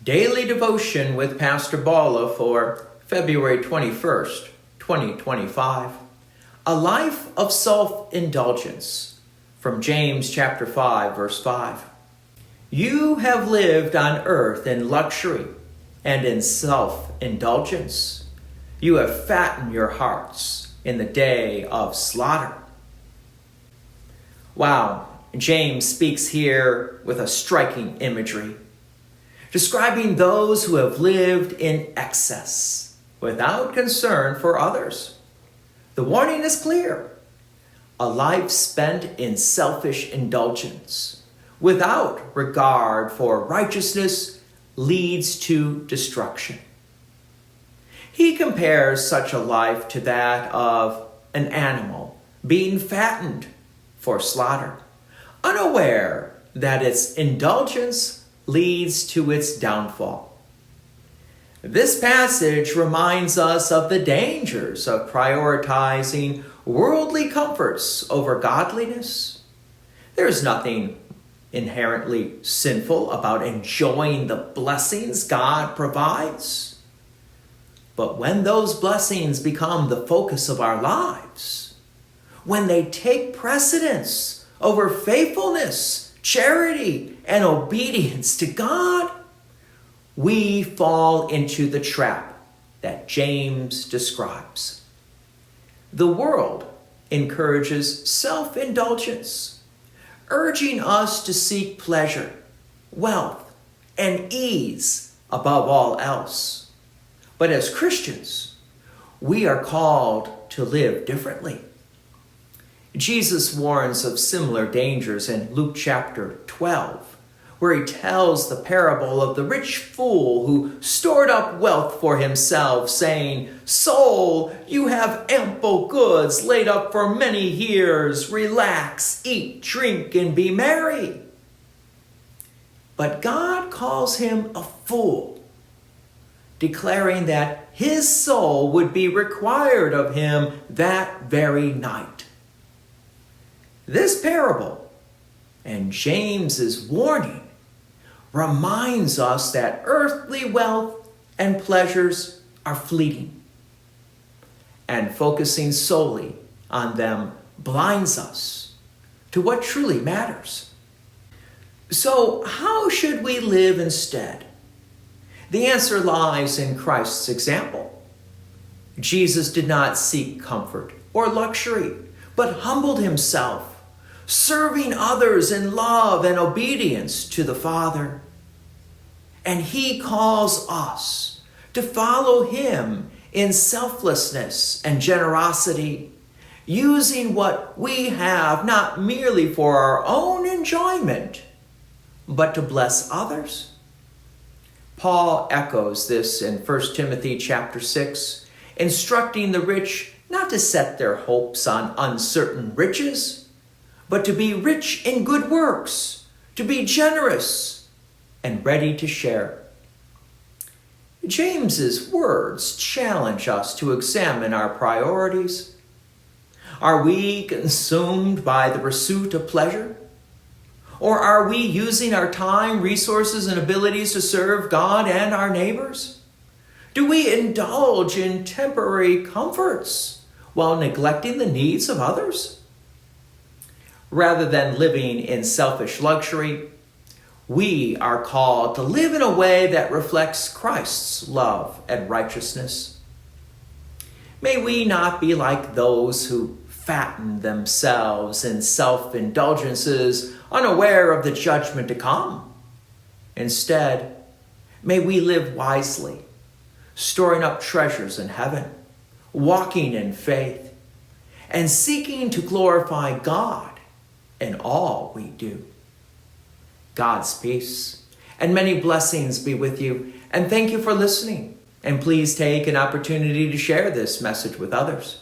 Daily Devotion with Pastor Balla for February 21st, 2025. A Life of Self-Indulgence from James chapter 5, verse 5. You have lived on earth in luxury and in self-indulgence. You have fattened your hearts in the day of slaughter. Wow, James speaks here with a striking imagery, describing those who have lived in excess without concern for others. The warning is clear: a life spent in selfish indulgence without regard for righteousness leads to destruction. He compares such a life to that of an animal being fattened for slaughter, unaware that its indulgence leads to its downfall. This passage reminds us of the dangers of prioritizing worldly comforts over godliness. There's nothing inherently sinful about enjoying the blessings God provides. But when those blessings become the focus of our lives, when they take precedence over faithfulness, charity, and obedience to God, we fall into the trap that James describes. The world encourages self-indulgence, urging us to seek pleasure, wealth, and ease above all else. But as Christians, we are called to live differently. Jesus warns of similar dangers in Luke chapter 12, where he tells the parable of the rich fool who stored up wealth for himself, saying, "Soul, you have ample goods laid up for many years. Relax, eat, drink, and be merry." But God calls him a fool, declaring that his soul would be required of him that very night. This parable and James's warning reminds us that earthly wealth and pleasures are fleeting, and focusing solely on them blinds us to what truly matters. So, how should we live instead? The answer lies in Christ's example. Jesus did not seek comfort or luxury, but humbled himself, serving others in love and obedience to the Father. And he calls us to follow him in selflessness and generosity, using what we have not merely for our own enjoyment, but to bless others. Paul echoes this in 1 Timothy chapter 6, instructing the rich not to set their hopes on uncertain riches, but to be rich in good works, to be generous and ready to share. James's words challenge us to examine our priorities. Are we consumed by the pursuit of pleasure? Or are we using our time, resources, and abilities to serve God and our neighbors? Do we indulge in temporary comforts while neglecting the needs of others? Rather than living in selfish luxury, we are called to live in a way that reflects Christ's love and righteousness. May we not be like those who fatten themselves in self-indulgences, unaware of the judgment to come. Instead, may we live wisely, storing up treasures in heaven, walking in faith, and seeking to glorify God in all we do. God's peace and many blessings be with you, and thank you for listening. And please take an opportunity to share this message with others.